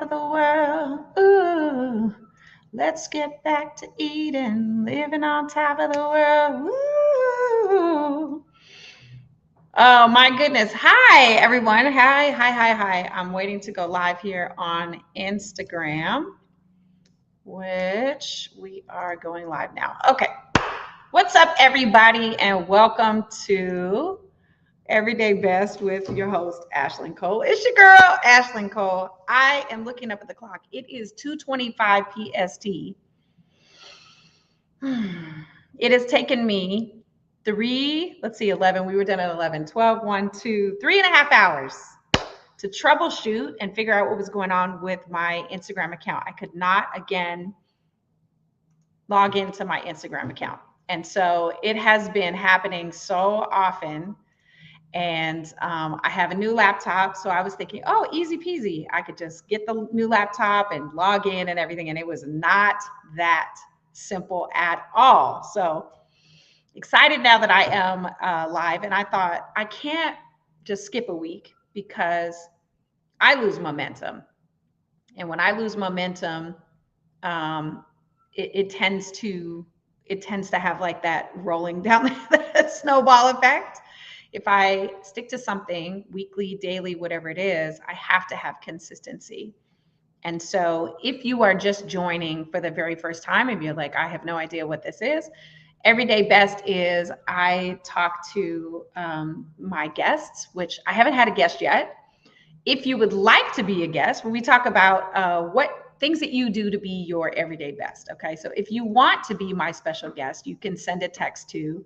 of the world. Ooh, let's get back to Eden, living on top of the world. Ooh. Oh my goodness. Hi, everyone. Hi. I'm waiting to go live here on Instagram, which we are going live now. Okay. What's up, everybody, and welcome to Everyday Best with your host, Ashling Cole. It's your girl, Ashling Cole. I am looking up at the clock. It is 2:25 PST. It has taken me 11. We were done at 11, 12, 1, 2, 3.5 hours to troubleshoot and figure out what was going on with my Instagram account. I could not, again, log into my Instagram account. And so it has been happening so often. And I have a new laptop. So I was thinking, oh, easy peasy. I could just get the new laptop and log in and everything. And it was not that simple at all. So excited now that I am live. And I thought I can't just skip a week because I lose momentum. And when I lose momentum, um, it tends to have like that rolling down the snowball effect. If I stick to something weekly, daily, whatever it is, I have to have consistency. And so if you are just joining for the very first time, if you're like, I have no idea what this is, Everyday Best is I talk to my guests, which I haven't had a guest yet. If you would like to be a guest, when we talk about what things that you do to be your everyday best. Okay, so if you want to be my special guest, you can send a text to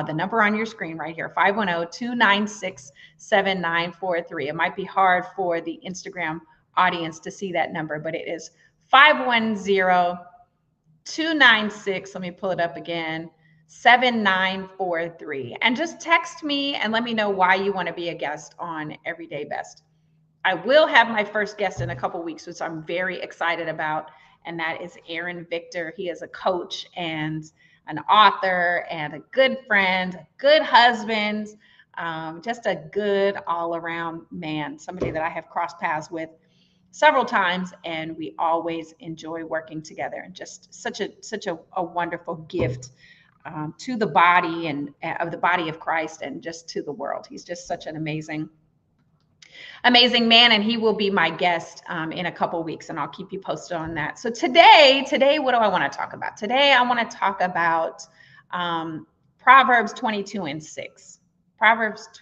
the number on your screen right here, 510-296-7943. It might be hard for the Instagram audience to see that number, but it is 510-296. Let me pull it up again. 7943. And just text me and let me know why you want to be a guest on Everyday Best. I will have my first guest in a couple weeks, which I'm very excited about, and that is Aaron Victor. He is a coach and an author and a good friend, a good husband, just a good all-around man, somebody that I have crossed paths with several times, and we always enjoy working together, and just such a wonderful gift to the body and of the body of Christ and just to the world. He's just such an amazing man, and he will be my guest in a couple weeks, and I'll keep you posted on that. So today, what do I want to talk about? Today, I want to talk about Proverbs 22:6. Proverbs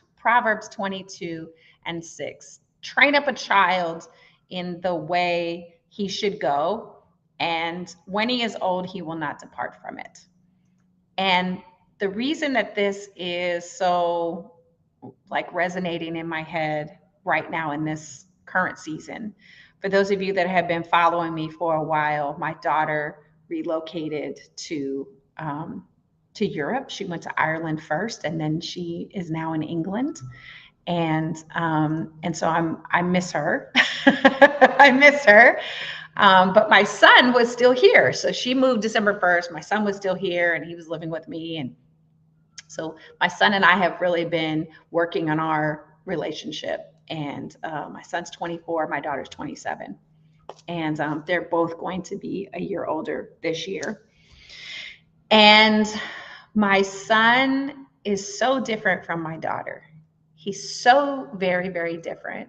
22:6. Train up a child in the way he should go, and when he is old, he will not depart from it. And the reason that this is so like resonating in my head right now in this current season. For those of you that have been following me for a while, my daughter relocated to Europe. She went to Ireland first, and then she is now in England. And so I miss her. I miss her. But my son was still here. So she moved December 1st. My son was still here, and he was living with me. And so my son and I have really been working on our relationship. And my son's 24, my daughter's 27. And they're both going to be a year older this year. And my son is so different from my daughter. He's so very, very different.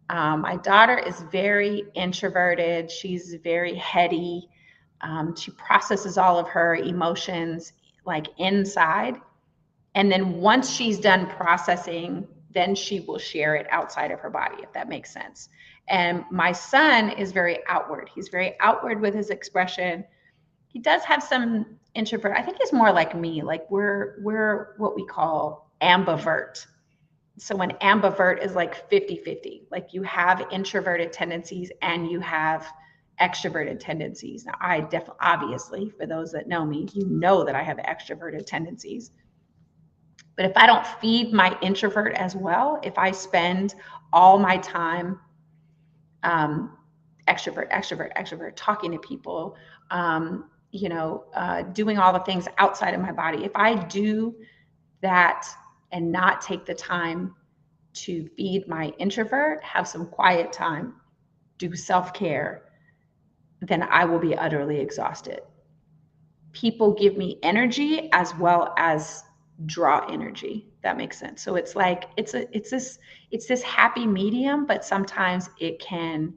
My daughter is very introverted. She's very heady. She processes all of her emotions like inside. And then once she's done processing, then she will share it outside of her body, if that makes sense. And my son is very outward. He's very outward with his expression. He does have some introvert. I think he's more like me. Like we're what we call ambivert. So an ambivert is like 50-50. Like you have introverted tendencies and you have extroverted tendencies. Now I definitely, obviously, for those that know me, you know that I have extroverted tendencies. But if I don't feed my introvert as well, if I spend all my time extrovert, talking to people, doing all the things outside of my body, if I do that and not take the time to feed my introvert, have some quiet time, do self-care, then I will be utterly exhausted. People give me energy as well as draw energy. That makes sense. So it's like it's this happy medium, but sometimes it can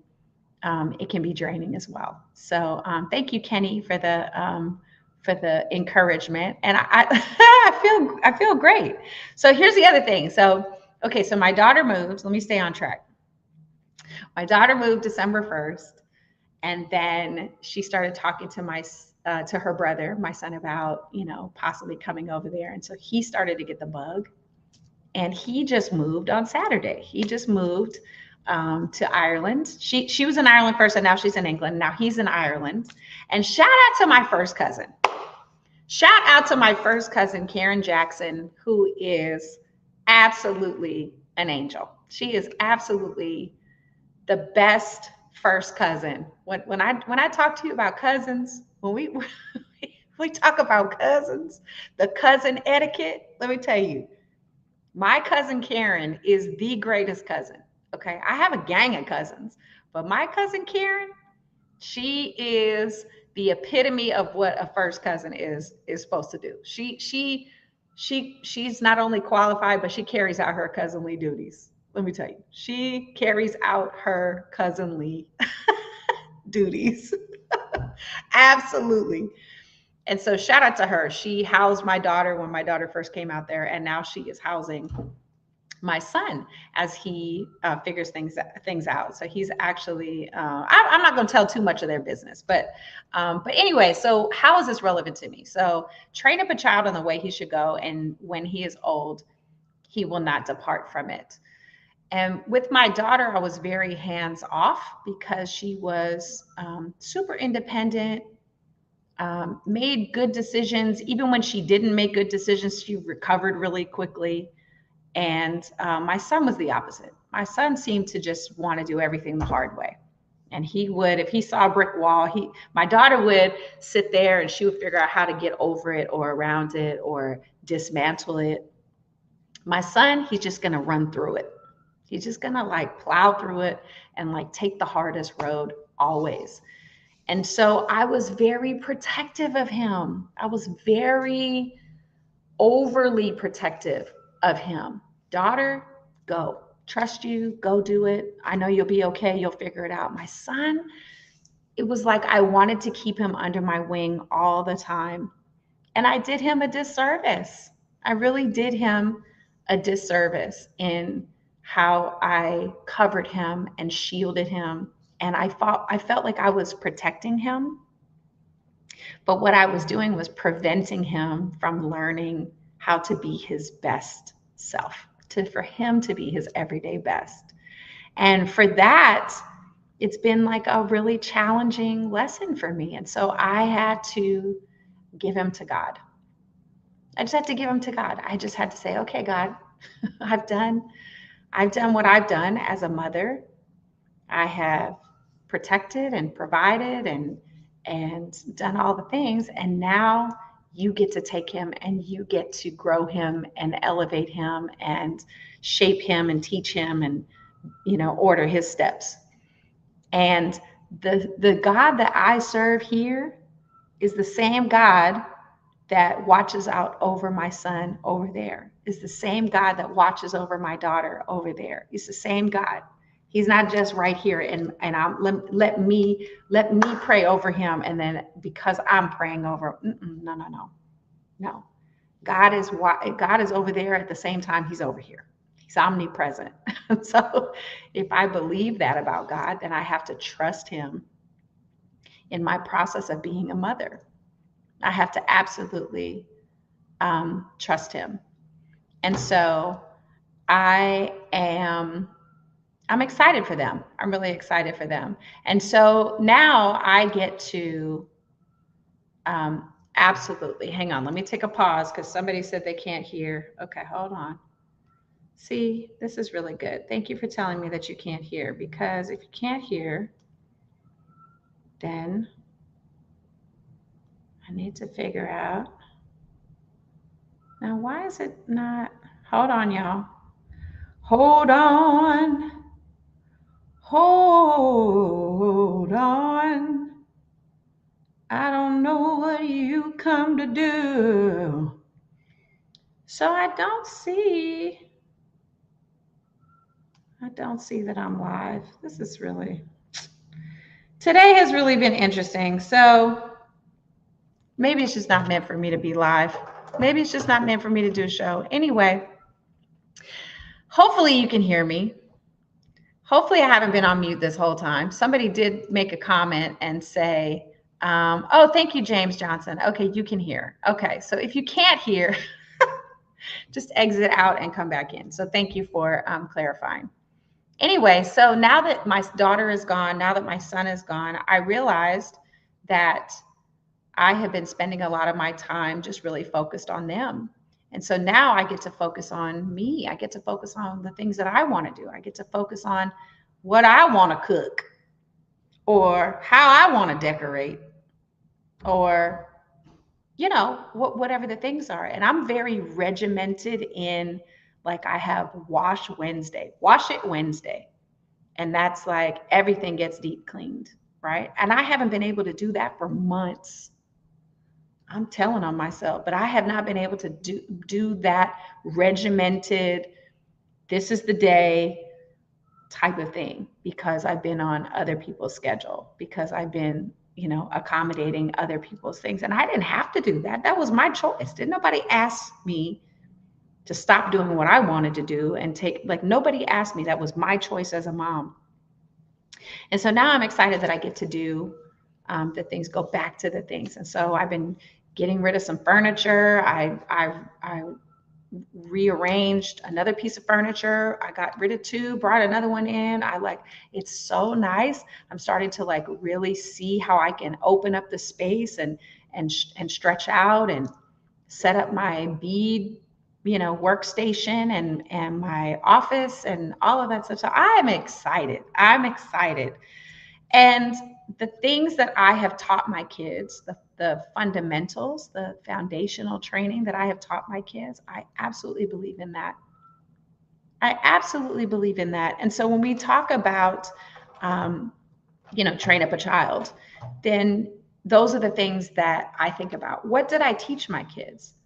be draining as well. So thank you, Kenny, for the encouragement, and I feel great. So here's the other thing. So okay, so my daughter moves. Let me stay on track. My daughter moved December 1st, and then she started talking to my to her brother, my son, about possibly coming over there, and so he started to get the bug, and he just moved on Saturday. He just moved to Ireland. She was in Ireland first, and now she's in England. Now he's in Ireland. And shout out to my first cousin. Shout out to my first cousin, Karen Jackson, who is absolutely an angel. She is absolutely the best first cousin. When I talk to you about cousins, when we talk about cousins, the cousin etiquette, let me tell you, my cousin Karen is the greatest cousin. Okay. I have a gang of cousins, but my cousin Karen, she is the epitome of what a first cousin is supposed to do. She's not only qualified, but she carries out her cousinly duties. Let me tell you, she carries out her cousinly duties. Absolutely. And so shout out to her. She housed my daughter when my daughter first came out there, and now she is housing my son as he figures things out. So he's actually I'm not going to tell too much of their business, but anyway. So how is this relevant to me? So train up a child in the way he should go, and when he is old, he will not depart from it. And with my daughter, I was very hands off because she was super independent, made good decisions. Even when she didn't make good decisions, she recovered really quickly. And my son was the opposite. My son seemed to just want to do everything the hard way. And he would, if he saw a brick wall, my daughter would sit there and she would figure out how to get over it or around it or dismantle it. My son, he's just going to run through it. He's just going to like plow through it and like take the hardest road always. And so I was very protective of him. I was very overly protective of him. Daughter, go. Trust you. Go do it. I know you'll be okay. You'll figure it out. My son, it was like I wanted to keep him under my wing all the time. And I did him a disservice. I really did him a disservice in how I covered him and shielded him. And I felt like I was protecting him. But what I was doing was preventing him from learning how to be his best self, for him to be his everyday best. And for that, it's been like a really challenging lesson for me. And so I had to give him to God. I just had to give him to God. I just had to say, okay, God, I've done what I've done as a mother. I have protected and provided and done all the things. And now you get to take him and you get to grow him and elevate him and shape him and teach him and, order his steps. And the God that I serve here is the same God that watches out over my son over there, is the same God that watches over my daughter over there. He's the same God. He's not just right here and let me pray over him. And then because I'm praying over, no. God is over there at the same time he's over here. He's omnipresent. So if I believe that about God, then I have to trust him in my process of being a mother. I have to absolutely trust him. And so I'm excited for them. I'm really excited for them. And so now I get to absolutely, hang on, let me take a pause because somebody said they can't hear. Okay, hold on. See, this is really good. Thank you for telling me that you can't hear, because if you can't hear, then I need to figure out. Now, why is it not? Hold on, y'all. Hold on. Hold on. I don't know what you come to do. So I don't see that I'm live. Today has really been interesting. So maybe it's just not meant for me to be live. Maybe it's just not meant for me to do a show. Anyway, hopefully you can hear me. Hopefully I haven't been on mute this whole time. Somebody did make a comment and say, oh, thank you, James Johnson. Okay, you can hear. Okay, so if you can't hear, just exit out and come back in. So thank you for clarifying. Anyway, so now that my daughter is gone, now that my son is gone, I realized that I have been spending a lot of my time just really focused on them. And so now I get to focus on me. I get to focus on the things that I want to do. I get to focus on what I want to cook or how I want to decorate or, whatever the things are. And I'm very regimented in, like, I have wash it Wednesday. And that's like everything gets deep cleaned, right? And I haven't been able to do that for months. I'm telling on myself, but I have not been able to do that regimented, this is the day type of thing because I've been on other people's schedule, because I've been, accommodating other people's things. And I didn't have to do that. That was my choice. Didn't nobody ask me to stop doing what I wanted to do and nobody asked me. That was my choice as a mom. And so now I'm excited that I get to do the things, go back to the things. And so I've been getting rid of some furniture. I rearranged another piece of furniture. I got rid of two, brought another one in. It's so nice. I'm starting to really see how I can open up the space and stretch out and set up my bead, workstation and my office and all of that stuff. So I'm excited. And the things that I have taught my kids, the fundamentals, the foundational training that I have taught my kids, I absolutely believe in that. And so when we talk about, train up a child, then those are the things that I think about. What did I teach my kids?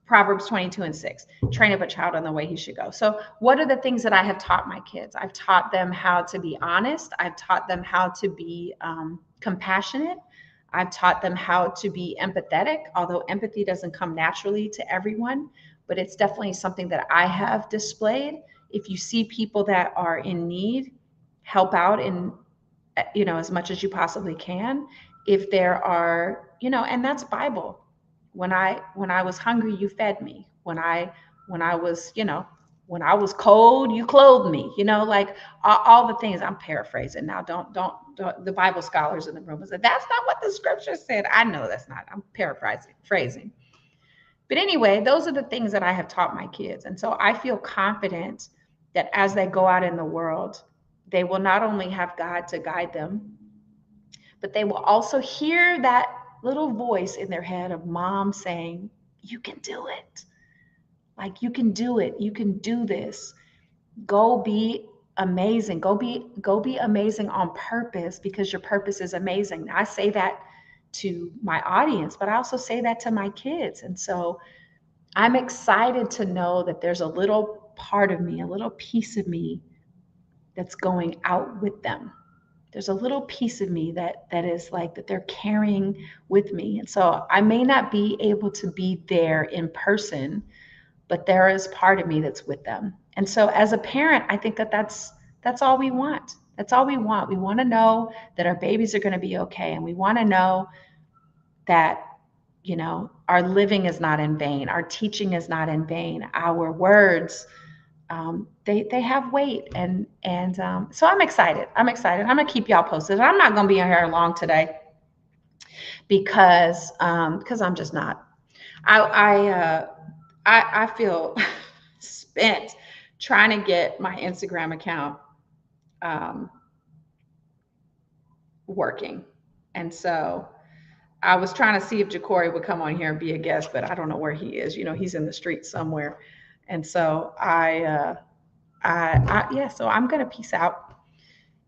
Proverbs 22:6, train up a child in the way he should go. So what are the things that I have taught my kids? I've taught them how to be honest. I've taught them how to be compassionate. I've taught them how to be empathetic, although empathy doesn't come naturally to everyone, but it's definitely something that I have displayed. If you see people that are in need, help out in, as much as you possibly can. If there are, and that's Bible. When I was hungry, you fed me. When I was, when I was cold, you clothed me. All the things. I'm paraphrasing now. Don't the Bible scholars in the room said that's not what the scripture said. I know that's not. I'm paraphrasing. But anyway, those are the things that I have taught my kids, and so I feel confident that as they go out in the world, they will not only have God to guide them, but they will also hear that little voice in their head of mom saying, you can do it. Like, you can do it. You can do this. Go be amazing. Go be amazing on purpose, because your purpose is amazing. I say that to my audience, but I also say that to my kids. And so I'm excited to know that there's a little part of me, a little piece of me that's going out with them. There's a little piece of me that is like that they're carrying with me. And so I may not be able to be there in person, but there is part of me that's with them. And so as a parent, I think that's all we want. That's all we want. We want to know that our babies are going to be okay. And we want to know that, our living is not in vain. Our teaching is not in vain. Our words, they have weight, and so I'm excited. I'm gonna keep y'all posted. I'm not gonna be in here long today because I'm just not. I feel spent trying to get my Instagram account working, and so I was trying to see if Ja'Cory would come on here and be a guest, but I don't know where he is. He's in the streets somewhere, and so so I'm going to peace out.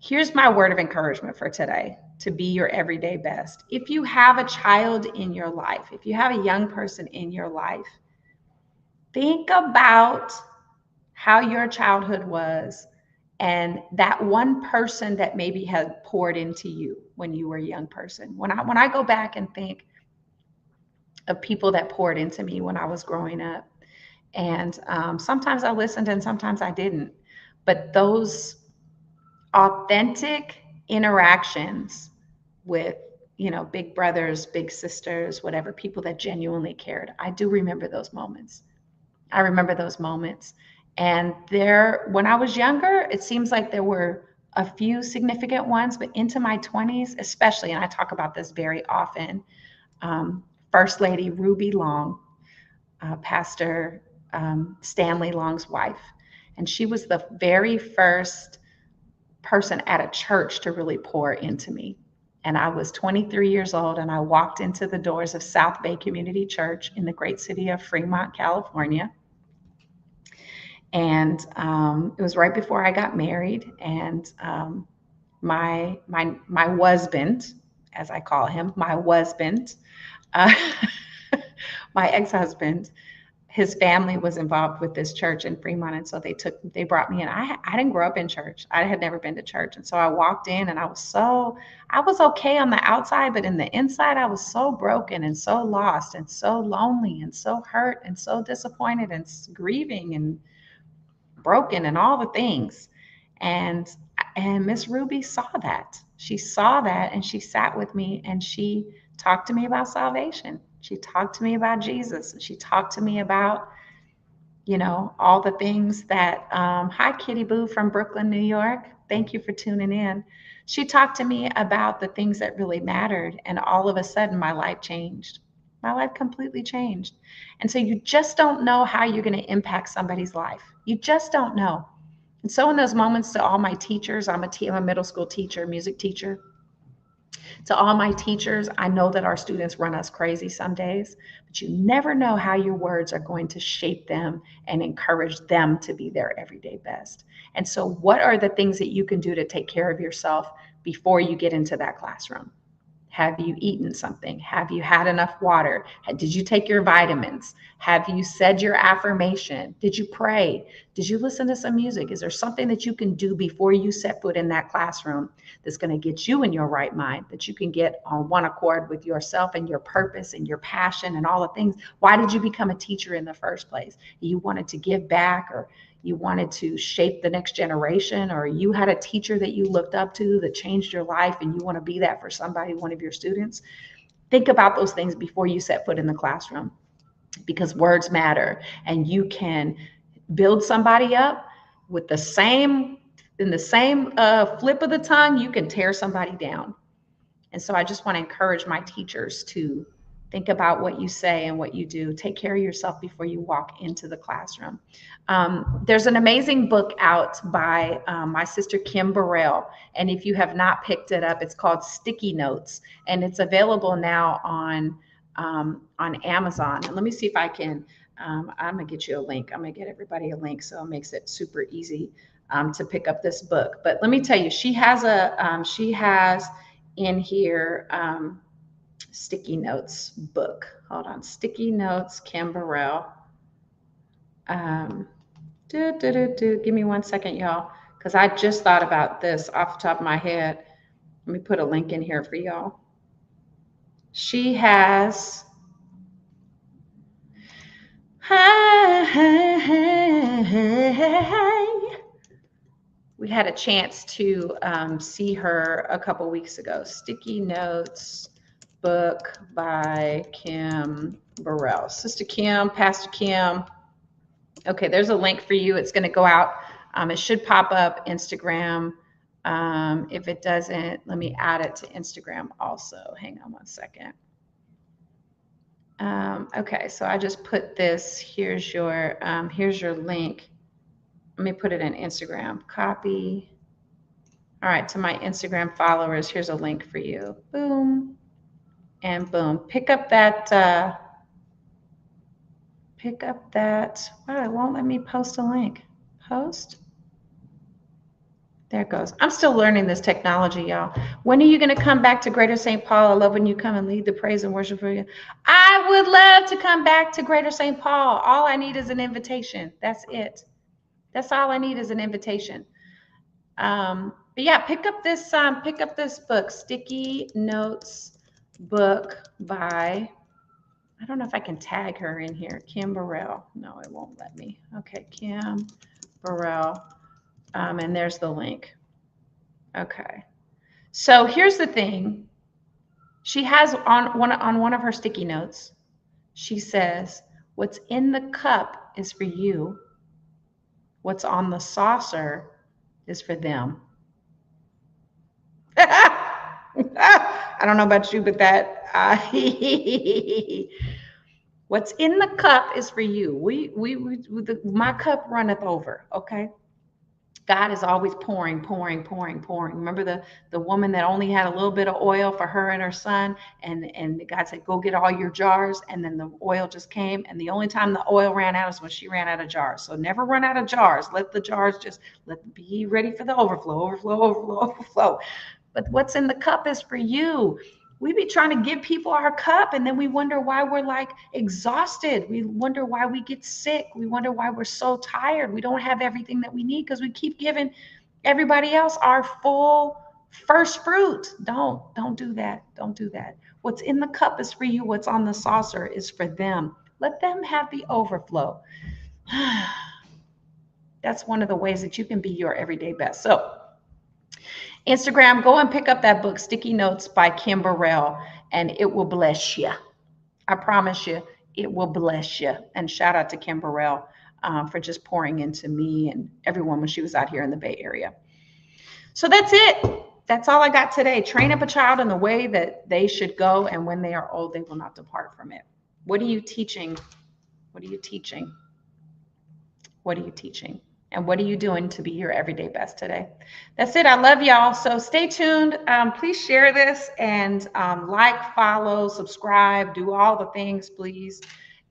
Here's my word of encouragement for today to be your everyday best. If you have a child in your life, if you have a young person in your life, think about how your childhood was and that one person that maybe had poured into you when you were a young person. When I go back and think of people that poured into me when I was growing up, and sometimes I listened and sometimes I didn't, but those authentic interactions with, big brothers, big sisters, whatever, people that genuinely cared, I do remember those moments. I remember those moments. And when I was younger, it seems like there were a few significant ones, but into my 20s, especially, and I talk about this very often, First Lady Ruby Long, Pastor Stanley Long's wife. And she was the very first person at a church to really pour into me. And I was 23 years old, and I walked into the doors of South Bay Community Church in the great city of Fremont, California. And it was right before I got married, and my husband, as I call him, my husband, uh, my ex-husband, his family was involved with this church in Fremont, and so they brought me in. I didn't grow up in church. I had never been to church, and so I walked in, and I was okay on the outside, but in the inside, I was so broken and so lost and so lonely and so hurt and so disappointed and grieving and broken and all the things. And Miss Ruby saw that. She saw that, and she sat with me, and she talked to me about salvation. She talked to me about Jesus. She talked to me about, all the things that, hi, Kitty Boo from Brooklyn, New York. Thank you for tuning in. She talked to me about the things that really mattered. And all of a sudden, my life changed. My life completely changed. And so you just don't know how you're going to impact somebody's life. You just don't know. And so in those moments, to all my teachers, I'm a middle school teacher, music teacher. To all my teachers, I know that our students run us crazy some days, but you never know how your words are going to shape them and encourage them to be their everyday best. And so what are the things that you can do to take care of yourself before you get into that classroom? Have you eaten something? Have you had enough water? Did you take your vitamins? Have you said your affirmation? Did you pray? Did you listen to some music? Is there something that you can do before you set foot in that classroom that's going to get you in your right mind, that you can get on one accord with yourself and your purpose and your passion and all the things? Why did you become a teacher in the first place? You wanted to give back, or you wanted to shape the next generation, or you had a teacher that you looked up to that changed your life and you want to be that for somebody, one of your students. Think about those things before you set foot in the classroom, because words matter, and you can build somebody up with the same flip of the tongue. You can tear somebody down. And so I just want to encourage my teachers to think about what you say and what you do. Take care of yourself before you walk into the classroom. There's an amazing book out by my sister Kim Burrell, and if you have not picked it up, it's called Sticky Notes, and it's available now on Amazon. And let me see if I can. I'm gonna get you a link. I'm gonna get everybody a link, so it makes it super easy to pick up this book. But let me tell you, she has in here Sticky Notes book. Hold on, Sticky Notes, Kim Burrell. Give me 1 second, y'all, because I just thought about this off the top of my head. Let me put a link in here for y'all. She has we had a chance to see her a couple weeks ago. Sticky Notes book by Kim Burrell. Sister Kim, Pastor Kim. Okay, there's a link for you. It's going to go out. It should pop up Instagram. If it doesn't, let me add it to Instagram also. Hang on 1 second. Okay, so I just put this. Here's your link. Let me put it in Instagram. Copy. All right, to my Instagram followers, here's a link for you. Boom and boom. Pick up that. Wow, it won't let me post a link. Post. There it goes. I'm still learning this technology, y'all. When are you going to come back to Greater St. Paul? I love when you come and lead the praise and worship for you. I would love to come back to Greater St. Paul. All I need is an invitation. That's it. That's all I need is an invitation. But yeah, pick up this book, Sticky Notes book by, I don't know if I can tag her in here, Kim Burrell. No, it won't let me. Okay, Kim Burrell. And there's the link. Okay. So here's the thing. She has on one of her sticky notes, she says, what's in the cup is for you. What's on the saucer is for them. I don't know about you, but what's in the cup is for you. My cup runneth over. Okay. God is always pouring. Remember the woman that only had a little bit of oil for her and her son, and God said, go get all your jars, and then the oil just came, and the only time the oil ran out is when she ran out of jars. So never run out of jars. Let the jars be ready for the overflow. But what's in the cup is for you. We be trying to give people our cup, and then we wonder why we're like exhausted. We wonder why we get sick. We wonder why we're so tired. We don't have everything that we need because we keep giving everybody else our full first fruit. Don't do that. Don't do that. What's in the cup is for you. What's on the saucer is for them. Let them have the overflow. That's one of the ways that you can be your everyday best. So Instagram, go and pick up that book, Sticky Notes by Kim Burrell, and it will bless you. I promise you, it will bless you. And shout out to Kim Burrell for just pouring into me and everyone when she was out here in the Bay Area. So that's it. That's all I got today. Train up a child in the way that they should go, and when they are old, they will not depart from it. What are you teaching? What are you teaching? What are you teaching? And what are you doing to be your everyday best today? That's it. I love y'all. So stay tuned. Please share this and like, follow, subscribe, do all the things, please.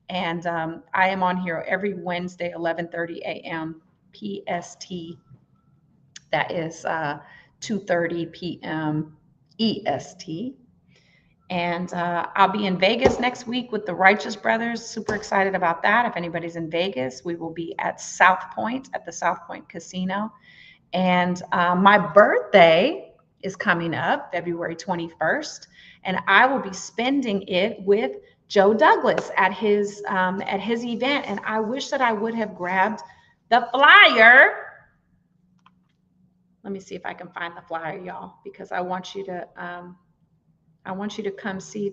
And I am on here every Wednesday, 11:30 a.m. PST. That is 2:30 p.m. EST. And I'll be in Vegas next week with the Righteous Brothers. Super excited about that. If anybody's in Vegas, we will be at South Point, at the South Point Casino. And my birthday is coming up, February 21st. And I will be spending it with Joe Douglas at his event. And I wish that I would have grabbed the flyer. Let me see if I can find the flyer, y'all, because I want you to come see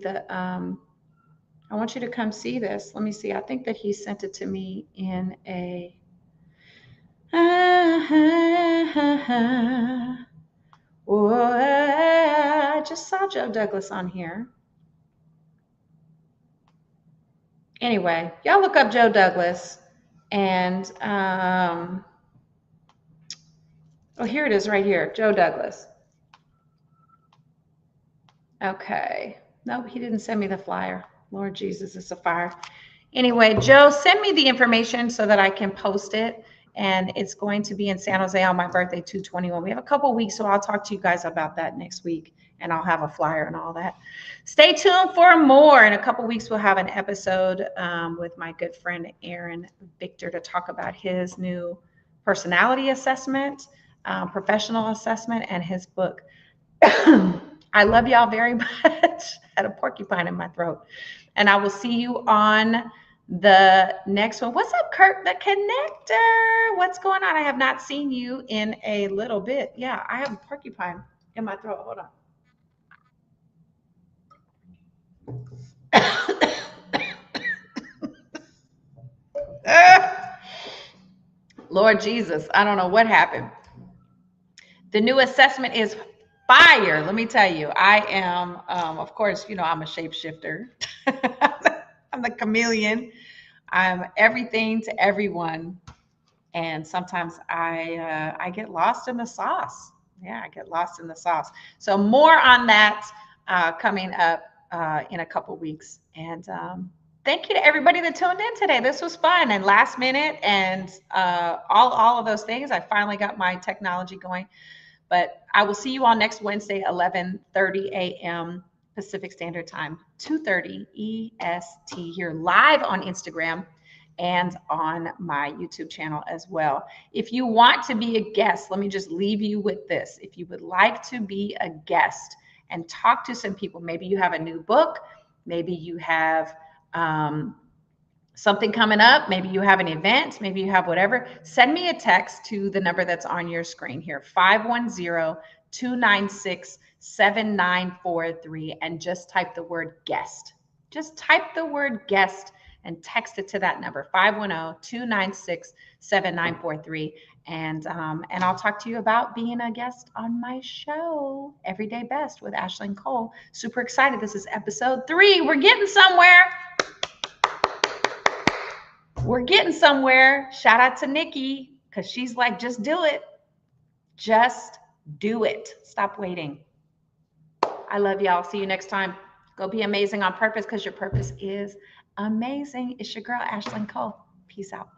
I want you to come see this. Let me see. I think that he sent it to me in a, I just saw Joe Douglas on here. Anyway, y'all look up Joe Douglas and, oh, here it is right here. Joe Douglas. Okay. Nope, he didn't send me the flyer. Lord Jesus, it's a fire. Anyway, Joe, send me the information so that I can post it. And it's going to be in San Jose on my birthday, 2/21. We have a couple weeks, so I'll talk to you guys about that next week. And I'll have a flyer and all that. Stay tuned for more. In a couple weeks, we'll have an episode with my good friend, Aaron Victor, to talk about his new personality assessment, professional assessment, and his book. I love y'all very much. I had a porcupine in my throat. And I will see you on the next one. What's up, Kurt, the connector? What's going on? I have not seen you in a little bit. Yeah, I have a porcupine in my throat. Hold on. Lord Jesus, I don't know what happened. The new assessment is fire. Let me tell you, I am, of course, you know, I'm a shapeshifter. I'm the chameleon. I'm everything to everyone. And sometimes I get lost in the sauce. Yeah, I get lost in the sauce. So more on that coming up in a couple weeks. And thank you to everybody that tuned in today. This was fun and last minute and all of those things. I finally got my technology going. But I will see you all next Wednesday, 11:30 a.m. Pacific Standard Time, 2:30 EST, here live on Instagram and on my YouTube channel as well. If you want to be a guest, let me just leave you with this. If you would like to be a guest and talk to some people, maybe you have a new book, maybe you have something coming up, maybe you have an event, maybe you have whatever, send me a text to the number that's on your screen here, 510-296-7943, and just type the word guest. Just type the word guest and text it to that number, 510-296-7943. And I'll talk to you about being a guest on my show, Everyday Best with Ashling Cole. Super excited. This is episode 3. We're getting somewhere. We're getting somewhere. Shout out to Nikki, because she's like, just do it. Just do it. Stop waiting. I love y'all. See you next time. Go be amazing on purpose, because your purpose is amazing. It's your girl, Ashling Cole. Peace out.